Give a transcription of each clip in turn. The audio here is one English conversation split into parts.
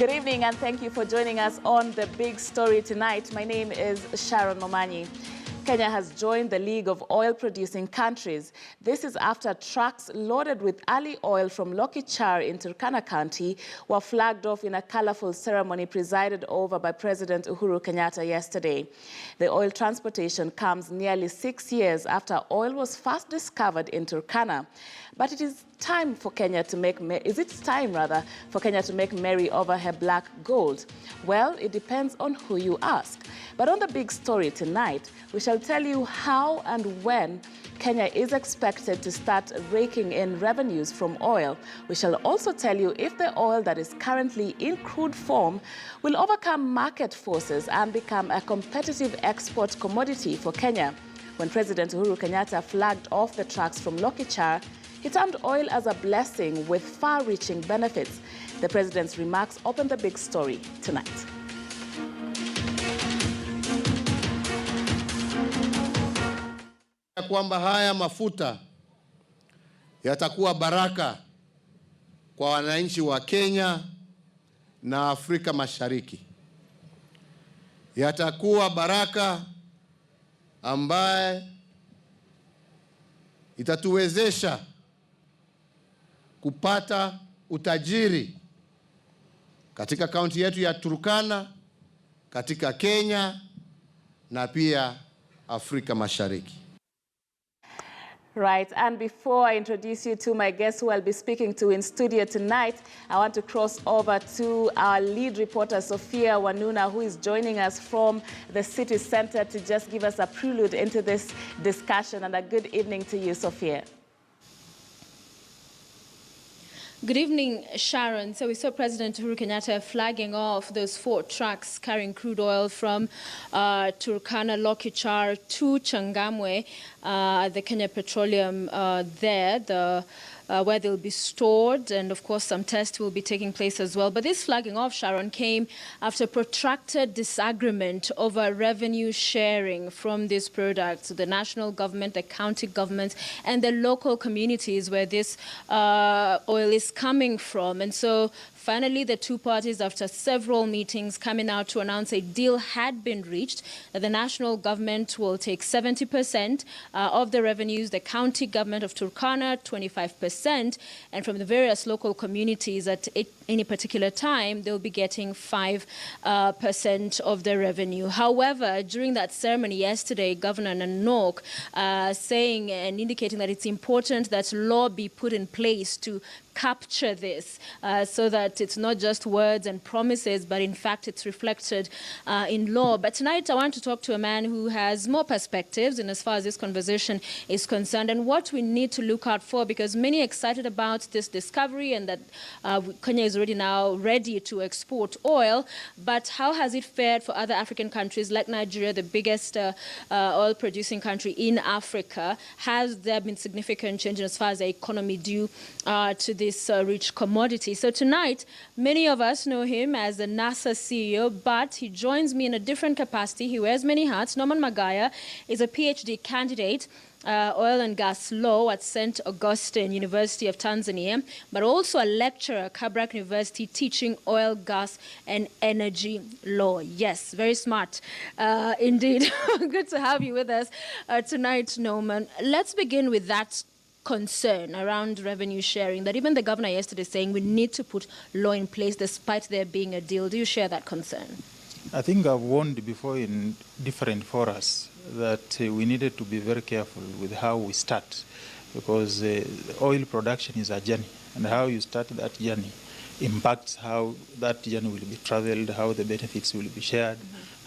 Good evening and thank you for joining us on The Big Story tonight. My name is Sharon Momanyi. Kenya has joined the League of Oil-Producing Countries. This is after trucks loaded with Ali oil from Lokichar in Turkana County were flagged off in a colorful ceremony presided over by President Uhuru Kenyatta yesterday. The oil transportation comes nearly 6 years after oil was first discovered in Turkana. But it is time for Kenya to make merry over her black gold? Well, it depends on who you ask. But on The Big Story tonight, we shall tell you how and when Kenya is expected to start raking in revenues from oil. We shall also tell you if the oil that is currently in crude form will overcome market forces and become a competitive export commodity for Kenya. When President Uhuru Kenyatta flagged off the trucks from Lokichar, he termed oil as a blessing with far-reaching benefits. The president's remarks open The Big Story tonight. Kwamba haya mafuta yatakuwa baraka kwa wananchi wa Kenya na Afrika Mashariki. Yatakuwa baraka ambaye itatuwezesha kupata utajiri katika kaunti yetu ya Turkana, katika Kenya na pia Afrika Mashariki. Right, and before I introduce you to my guests who I'll be speaking to in studio tonight, I want to cross over to our lead reporter, Sophia Wanuna, who is joining us from the city center to just give us a prelude into this discussion. And a good evening to you, Sophia. Good evening, Sharon. So we saw President Uhuru Kenyatta flagging off those 4 trucks carrying crude oil from Turkana, Lokichar to Changamwe, the Kenya Petroleum there, where they'll be stored, and of course some tests will be taking place as well. But this flagging off, Sharon, came after protracted disagreement over revenue sharing from these products. The national government, the county governments, and the local communities where this oil is coming from. And so finally, the two parties, after several meetings, coming out to announce a deal had been reached, that the national government will take 70% of the revenues, the county government of Turkana, 25%, and from the various local communities at any particular time, they'll be getting 5% of the revenue. However, during that ceremony yesterday, Governor Nanok saying and indicating that it's important that law be put in place to capture this so that it's not just words and promises, but in fact it's reflected in law. But tonight I want to talk to a man who has more perspectives in as far as this conversation is concerned and what we need to look out for, because many are excited about this discovery and that Kenya is already now ready to export oil. But how has it fared for other African countries like Nigeria, the biggest oil producing country in Africa? Has there been significant change as far as the economy due to this rich commodity? So tonight, many of us know him as the NASA CEO, but he joins me in a different capacity. He wears many hats. Norman Magaya is a PhD candidate, oil and gas law at St. Augustine University of Tanzania, but also a lecturer at Kabrak University teaching oil, gas, and energy law. Yes, very smart indeed. Good to have you with us tonight, Norman. Let's begin with that concern around revenue sharing, that even the governor yesterday saying we need to put law in place despite there being a deal. Do you share that concern? I think I've warned before in different forums that we needed to be very careful with how we start, because oil production is a journey, and how you start that journey impacts how that journey will be traveled, how the benefits will be shared,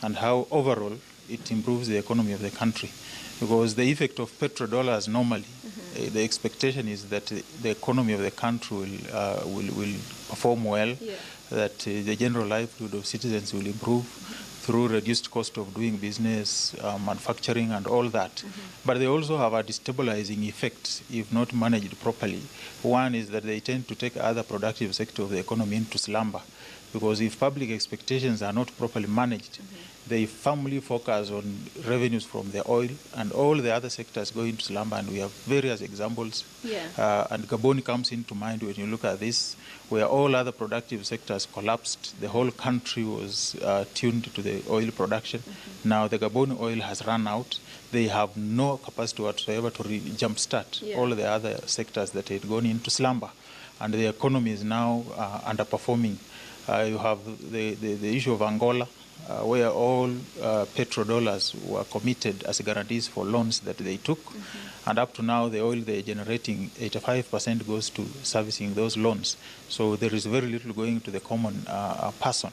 and how overall it improves the economy of the country. Because the effect of petrodollars normally, the expectation is that the economy of the country will perform well, that the general livelihood of citizens will improve through reduced cost of doing business, manufacturing, and all that. But they also have a destabilizing effect if not managed properly. One is that they tend to take other productive sectors of the economy into slumber. because if public expectations are not properly managed, they firmly focus on revenues from the oil, and all the other sectors go into slumber, and we have various examples. And Gabon comes into mind when you look at this, where all other productive sectors collapsed. The whole country was tuned to the oil production. Now the Gabon oil has run out. They have no capacity whatsoever to jumpstart all the other sectors that had gone into slumber, and the economy is now underperforming. You have the issue of Angola, where all petrodollars were committed as guarantees for loans that they took. And up to now, the oil they're generating, 85% goes to servicing those loans. So there is very little going to the common person.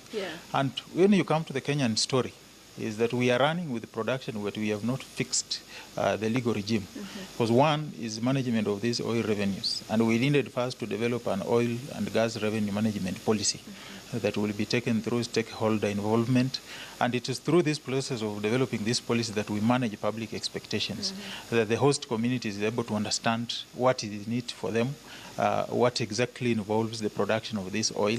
And when you come to the Kenyan story, is that we are running with the production, but we have not fixed the legal regime. Because one is management of these oil revenues. And we needed first to develop an oil and gas revenue management policy that will be taken through stakeholder involvement. And it is through this process of developing this policy that we manage public expectations, that the host community is able to understand what is in it for them, what exactly involves the production of this oil,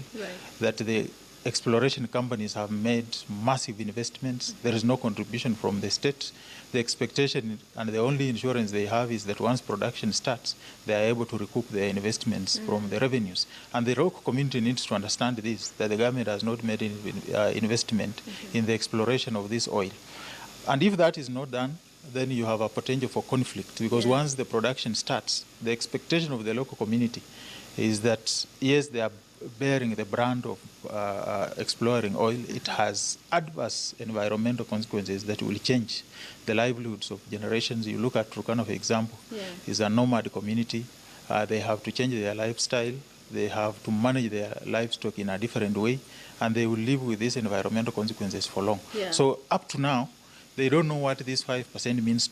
that the exploration companies have made massive investments. There is no contribution from the state. The expectation and the only insurance they have is that once production starts, they are able to recoup their investments from the revenues. And the local community needs to understand this, that the government has not made any investment in the exploration of this oil. And if that is not done, then you have a potential for conflict, because once the production starts, the expectation of the local community is that, yes, they are bearing the brand of exploring oil. It has adverse environmental consequences that will change the livelihoods of generations. You look at Turkana, for example, is a nomad community. They have to change their lifestyle. They have to manage their livestock in a different way, and they will live with these environmental consequences for long. So up to now, they don't know what this 5% means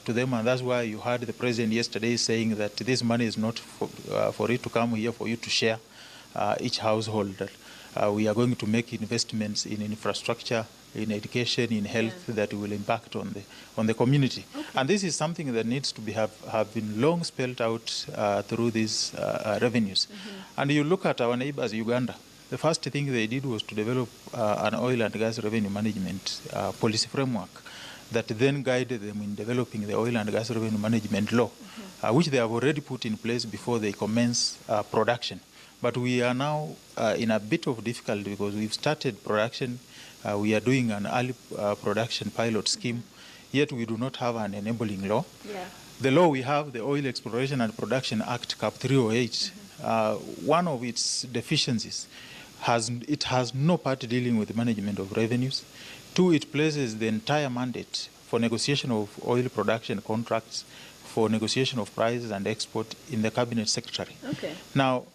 to them, and that's why you heard the president yesterday saying that this money is not for it to come here for you to share. Each household. We are going to make investments in infrastructure, in education, in health that will impact on the community. And this is something that needs to have been long spelled out through these revenues. And you look at our neighbors, Uganda. The first thing they did was to develop an oil and gas revenue management policy framework that then guided them in developing the oil and gas revenue management law, which they have already put in place before they commence production. But we are now in a bit of difficulty because we've started production. We are doing an early production pilot scheme, yet we do not have an enabling law. The law we have, the Oil Exploration and Production Act, Cap 308, one of its deficiencies, it has no part dealing with the management of revenues. Two, it places the entire mandate for negotiation of oil production contracts, for negotiation of prices and export in the cabinet secretary. Now,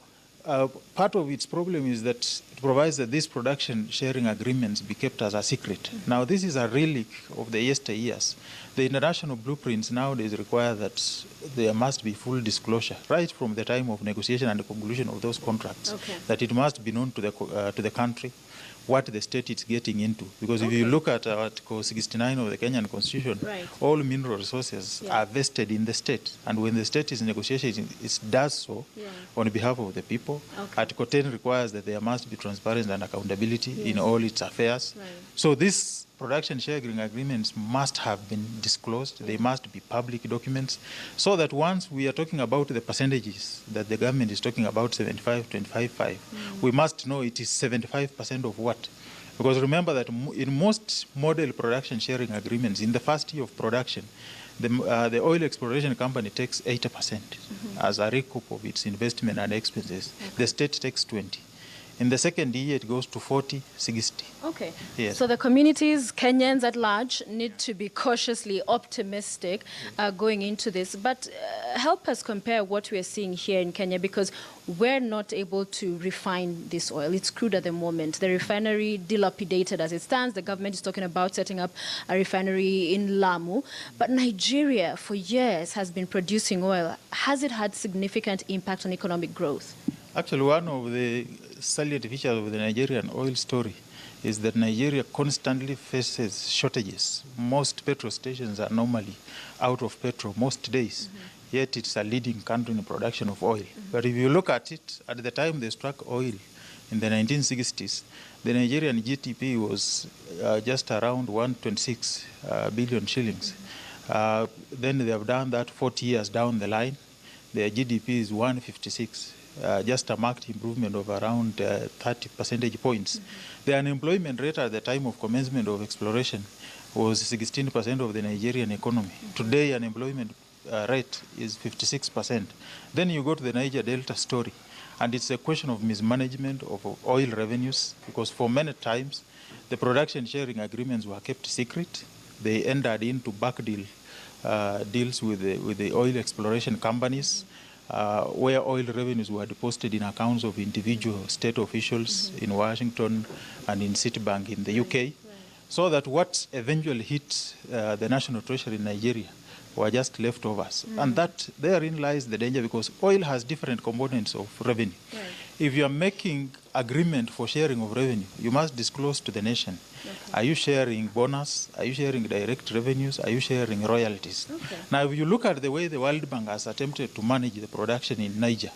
part of its problem is that it provides that these production sharing agreements be kept as a secret. Now, this is a relic of the yesteryears. The international blueprints nowadays require that there must be full disclosure right from the time of negotiation and the conclusion of those contracts, that it must be known to the country what the state is getting into. Because if you look at Article 69 of the Kenyan Constitution, all mineral resources are vested in the state. And when the state is negotiating, it does so on behalf of the people. Article 10 requires that there must be transparency and accountability in all its affairs. So these production sharing agreements must have been disclosed. They must be public documents, so that once we are talking about the percentages that the government is talking about, 75, 25, 5, we must know it is 75% of what. Because remember that in most model production sharing agreements, in the first year of production, the oil exploration company takes 80% as a recoup of its investment and expenses. The state takes 20%. In the second year, it goes to 40, 60. So the communities, Kenyans at large, need to be cautiously optimistic going into this. But help us compare what we are seeing here in Kenya, because we're not able to refine this oil. It's crude at the moment. The refinery dilapidated as it stands. The government is talking about setting up a refinery in Lamu. But Nigeria, for years, has been producing oil. Has it had significant impact on economic growth? Actually, one of the salient features of the Nigerian oil story is that Nigeria constantly faces shortages. Most petrol stations are normally out of petrol most days, yet it's a leading country in production of oil. But if you look at it, at the time they struck oil, in the 1960s, the Nigerian GDP was just around 126 billion shillings. Then they have done that 40 years down the line. Their GDP is 156, just a marked improvement of around 30 percentage points. The unemployment rate at the time of commencement of exploration was 16% of the Nigerian economy. Today, unemployment rate is 56%. Then you go to the Niger Delta story, and it's a question of mismanagement of oil revenues, because for many times, the production sharing agreements were kept secret. They entered into back deals with the oil exploration companies, where oil revenues were deposited in accounts of individual state officials in Washington and in Citibank in the UK, so that what eventually hit the national treasury in Nigeria were just leftovers. And that therein lies the danger, because oil has different components of revenue. Right. If you are making agreement for sharing of revenue, you must disclose to the nation. Okay. Are you sharing bonus? Are you sharing direct revenues? Are you sharing royalties? Okay. Now, if you look at the way the World Bank has attempted to manage the production in Niger,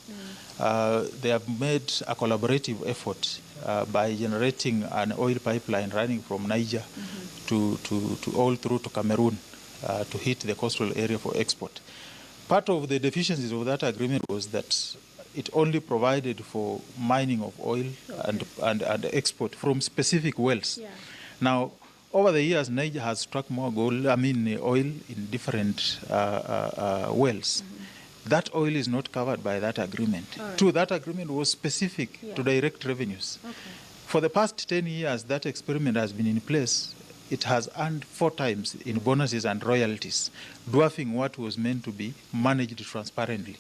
they have made a collaborative effort by generating an oil pipeline running from Niger to all through to Cameroon to hit the coastal area for export. Part of the deficiencies of that agreement was that it only provided for mining of oil and export from specific wells. Yeah. Now, over the years, Niger has struck more oil in different wells. That oil is not covered by that agreement. Right. Two, that agreement was specific to direct revenues. Okay. For the past 10 years, that experiment has been in place. It has earned 4 times in bonuses and royalties, dwarfing what was meant to be managed transparently.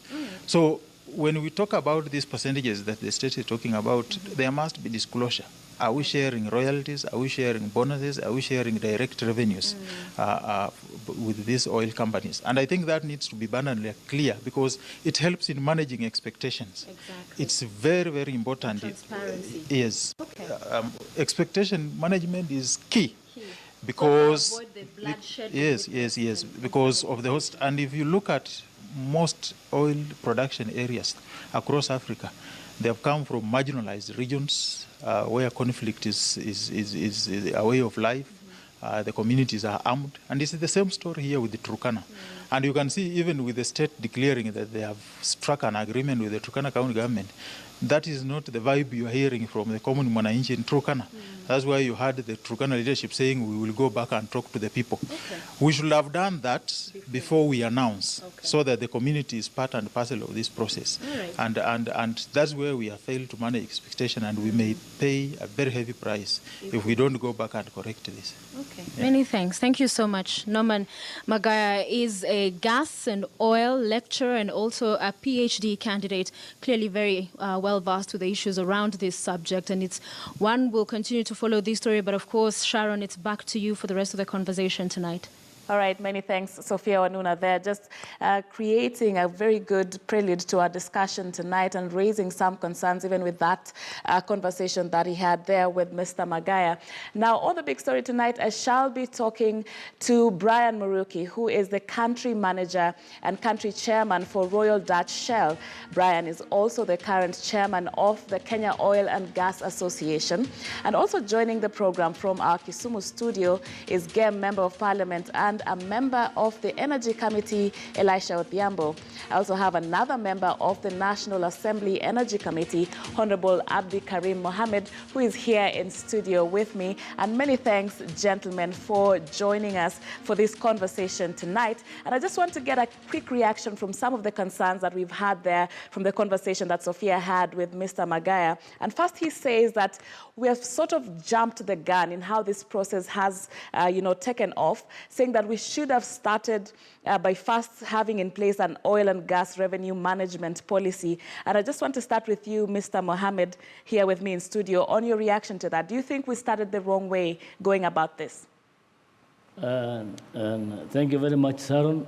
So when we talk about these percentages that the state is talking about, there must be disclosure. Are we sharing royalties? Are we sharing bonuses? Are we sharing direct revenues with these oil companies? And I think that needs to be abundantly clear, because it helps in managing expectations. Exactly. It's very, very important. Transparency. Yes. Okay. Expectation management is key. Because so avoid the bloodshed. Yes, because of the host. And if you look at most oil production areas across Africa, they have come from marginalized regions where conflict is a way of life. The communities are armed, and it's the same story here with the Turkana. And you can see, even with the state declaring that they have struck an agreement with the Turkana County government, that is not the vibe you are hearing from the common Mwananchi in Turkana. That's why you heard the Turkana leadership saying we will go back and talk to the people. Okay. We should have done that before we announce, so that the community is part and parcel of this process. Right. And that's where we have failed to manage expectation, and we may pay a very heavy price if we don't go back and correct this. Okay. Yeah. Many thanks. Thank you so much. Norman Magaya is a gas and oil lecturer and also a PhD candidate, clearly very well versed with the issues around this subject, and it's one we'll continue to follow this story. But of course, Sharon, it's back to you for the rest of the conversation tonight. All right, many thanks, Sophia Wanuna there, just creating a very good prelude to our discussion tonight and raising some concerns even with that conversation that he had there with Mr. Magaya. Now, on the big story tonight, I shall be talking to Brian Muruki, who is the country manager and country chairman for Royal Dutch Shell. Brian is also the current chairman of the Kenya Oil and Gas Association. And also joining the program from our Kisumu studio is GEM Member of Parliament and a member of the Energy Committee, Elisha Odhiambo. I also have another member of the National Assembly Energy Committee, Honorable Abdi Karim Mohammed, who is here in studio with me. And many thanks, gentlemen, for joining us for this conversation tonight. And I just want to get a quick reaction from some of the concerns that we've had there from the conversation that Sophia had with Mr. Magaya. And first, he says that we have sort of jumped the gun in how this process has, taken off, saying that we should have started by first having in place an oil and gas revenue management policy. And I just want to start with you, Mr. Mohammed, here with me in studio, on your reaction to that. Do you think we started the wrong way going about this? Thank you very much, Sharon.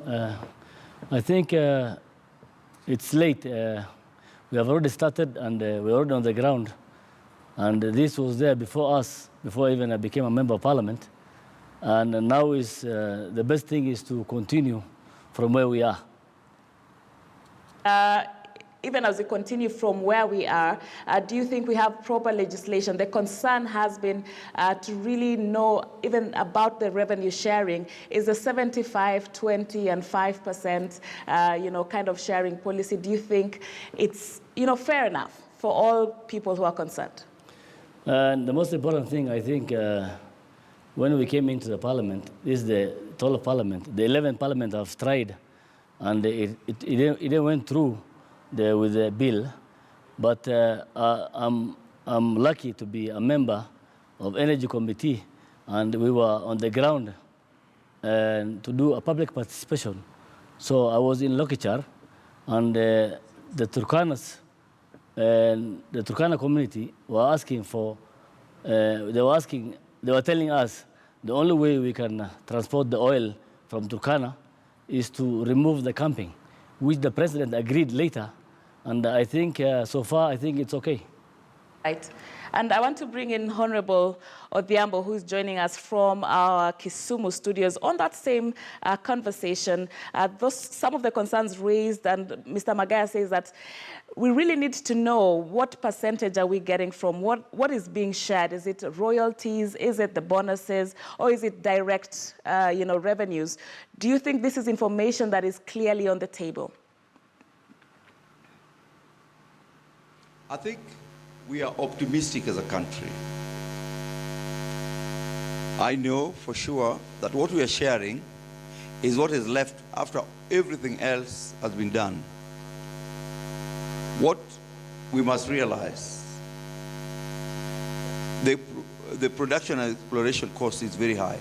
I think it's late. We have already started, and we're already on the ground. And this was there before us, before even I became a member of parliament. And now is the best thing is to continue from where we are. even as we continue from where we are, do you think we have proper legislation? The concern has been to really know even about the revenue sharing. Is the 75, 20, and 5%, kind of sharing policy, do you think it's, fair enough for all people who are concerned? The most important thing, I think, when we came into the parliament, this is the 12th parliament. The 11th parliament have tried, and it didn't went through with the bill. But I'm lucky to be a member of Energy Committee, and we were on the ground to do a public participation. So I was in Lokichar, and the Turkanas and the Turkana community were asking for, they were telling us the only way we can transport the oil from Turkana is to remove the camping, which the president agreed later. And I think, so far, I think it's okay. Right. And I want to bring in Honorable Odhiambo, who is joining us from our Kisumu studios on that same conversation. Some of the concerns raised, and Mr. Magaya says that we really need to know what percentage are we getting from what is being shared. Is it royalties? Is it the bonuses? Or is it direct, revenues? Do you think this is information that is clearly on the table? I think we are optimistic as a country. I know for sure that what we are sharing is what is left after everything else has been done. What we must realize, the production and exploration cost is very high.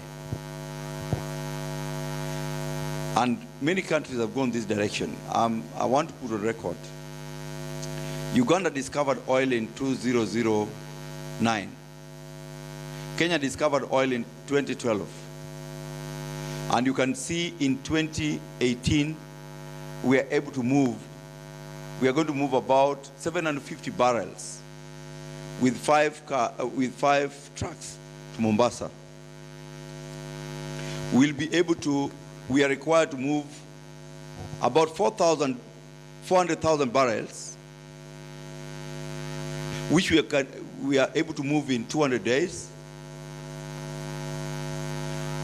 And many countries have gone this direction. I want to put a record. Uganda discovered oil in 2009. Kenya discovered oil in 2012. And you can see in 2018, we are able to move. We are going to move about 750 barrels with five trucks to Mombasa. We are required to move about 400,000 barrels, which we are able to move in 200 days.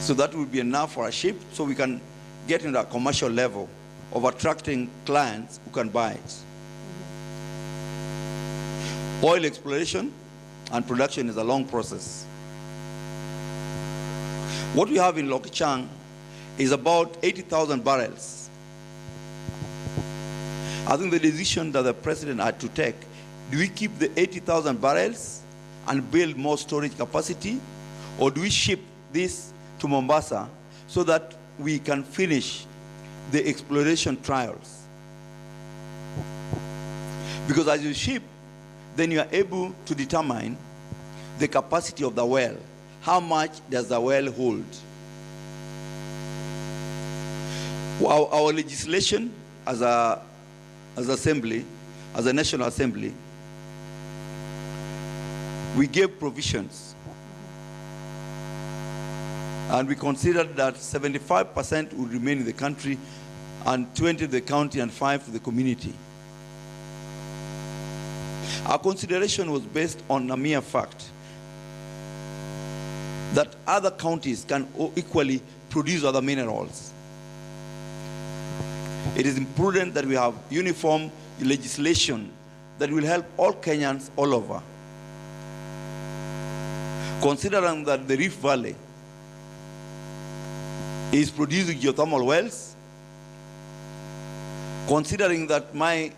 So that will be enough for a ship, so we can get into a commercial level of attracting clients who can buy it. Oil exploration and production is a long process. What we have in Lokichang is about 80,000 barrels. I think the decision that the president had to take, do we keep the 80,000 barrels and build more storage capacity, or do we ship this to Mombasa so that we can finish the exploration trials? Because as you ship, then you are able to determine the capacity of the well. How much does the well hold? Our legislation as a National Assembly, we gave provisions. And we considered that 75% would remain in the country, and 20% to the county, and 5% to the community. Our consideration was based on a mere fact that other counties can equally produce other minerals. It is important that we have uniform legislation that will help all Kenyans all over. Considering that the Rift Valley is producing geothermal wells, considering that my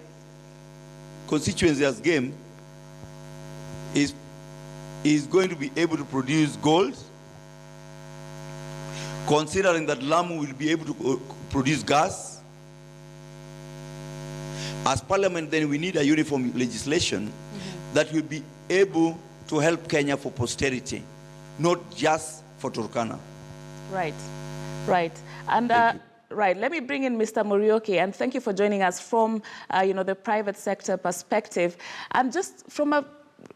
constituency as Game is going to be able to produce gold, considering that Lamu will be able to produce gas. As Parliament, then we need a uniform legislation that will be able to help Kenya for posterity, not just for Turkana. Right, right. And right, let me bring in Mr. Muriuki, and thank you for joining us from the private sector perspective. And just from a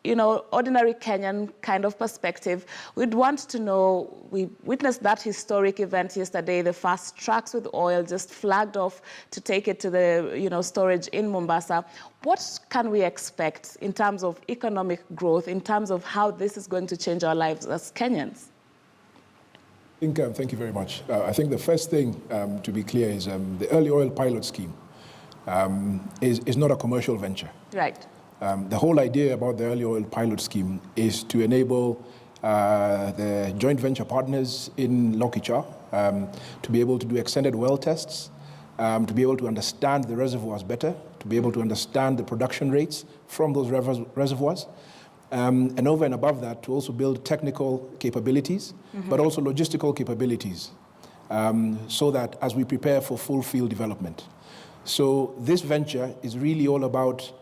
ordinary Kenyan kind of perspective, we'd want to know, we witnessed that historic event yesterday, the first trucks with oil just flagged off to take it to the, storage in Mombasa. What can we expect in terms of economic growth, in terms of how this is going to change our lives as Kenyans? Thank you very much. I think the first thing to be clear is the early oil pilot scheme is not a commercial venture. Right. The whole idea about the early oil pilot scheme is to enable the joint venture partners in Lokichar to be able to do extended well tests, to be able to understand the reservoirs better, to be able to understand the production rates from those reservoirs, and over and above that, to also build technical capabilities, but also logistical capabilities, so that as we prepare for full field development. So this venture is really all about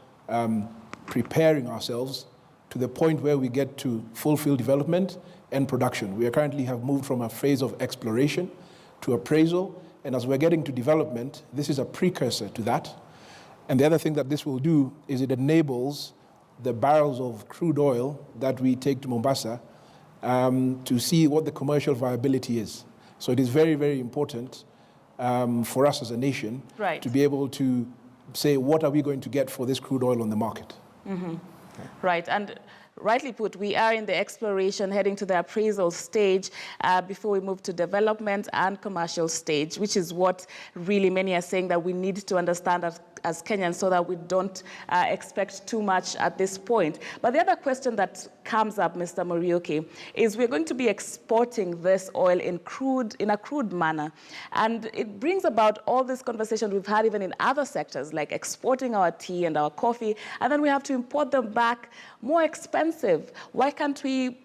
preparing ourselves to the point where we get to full field development and production. We currently have moved from a phase of exploration to appraisal, and as we're getting to development, this is a precursor to that. And the other thing that this will do is it enables the barrels of crude oil that we take to Mombasa to see what the commercial viability is. So it is very, very important for us as a nation to be able to say, what are we going to get for this crude oil on the market? Mm-hmm. Right, and rightly put, we are in the exploration, heading to the appraisal stage before we move to development and commercial stage, which is what really many are saying that we need to understand as Kenyans so that we don't expect too much at this point. But the other question that comes up, Mr. Muriuki, is we're going to be exporting this oil in a crude manner. And it brings about all this conversation we've had even in other sectors, like exporting our tea and our coffee, and then we have to import them back more expensive. Why can't we,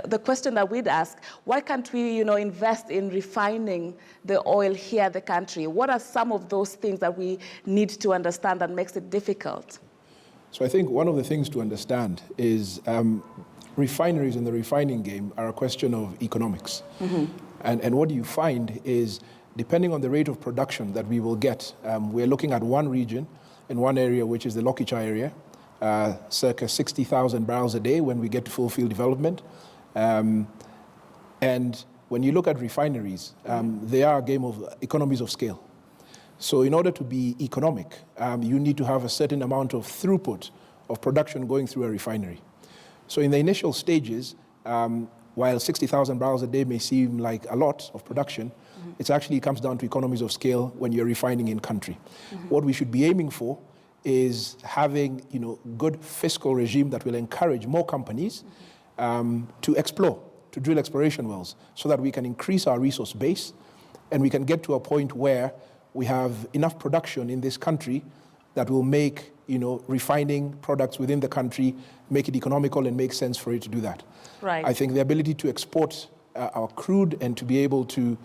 the question that we'd ask, why can't we, invest in refining the oil here in the country? What are some of those things that we need to understand that makes it difficult? So I think one of the things to understand is refineries in the refining game are a question of economics. Mm-hmm. And what you find is, depending on the rate of production that we will get, we're looking at one region in one area, which is the Lokichar area, circa 60,000 barrels a day when we get to full field development. And when you look at refineries, they are a game of economies of scale. So in order to be economic, you need to have a certain amount of throughput of production going through a refinery. So in the initial stages, while 60,000 barrels a day may seem like a lot of production, it actually comes down to economies of scale when you're refining in country. What we should be aiming for is having good fiscal regime that will encourage more companies to explore, to drill exploration wells, so that we can increase our resource base and we can get to a point where we have enough production in this country that will make refining products within the country, make it economical and make sense for it to do that. Right. I think the ability to export our crude and to be able to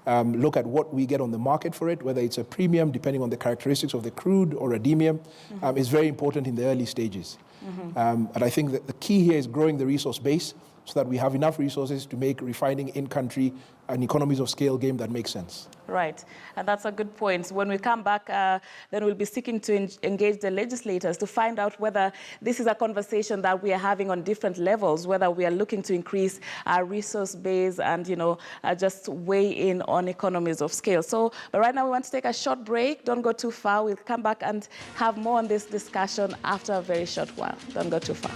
look at what we get on the market for it, whether it's a premium depending on the characteristics of the crude or a demium, is very important in the early stages. And I think that the key here is growing the resource base so that we have enough resources to make refining in country an economies of scale game that makes sense. Right, and that's a good point. When we come back, then we'll be seeking to engage the legislators to find out whether this is a conversation that we are having on different levels, whether we are looking to increase our resource base and, just weigh in on economies of scale. So, but right now we want to take a short break. Don't go too far. We'll come back and have more on this discussion after a very short while. Don't go too far.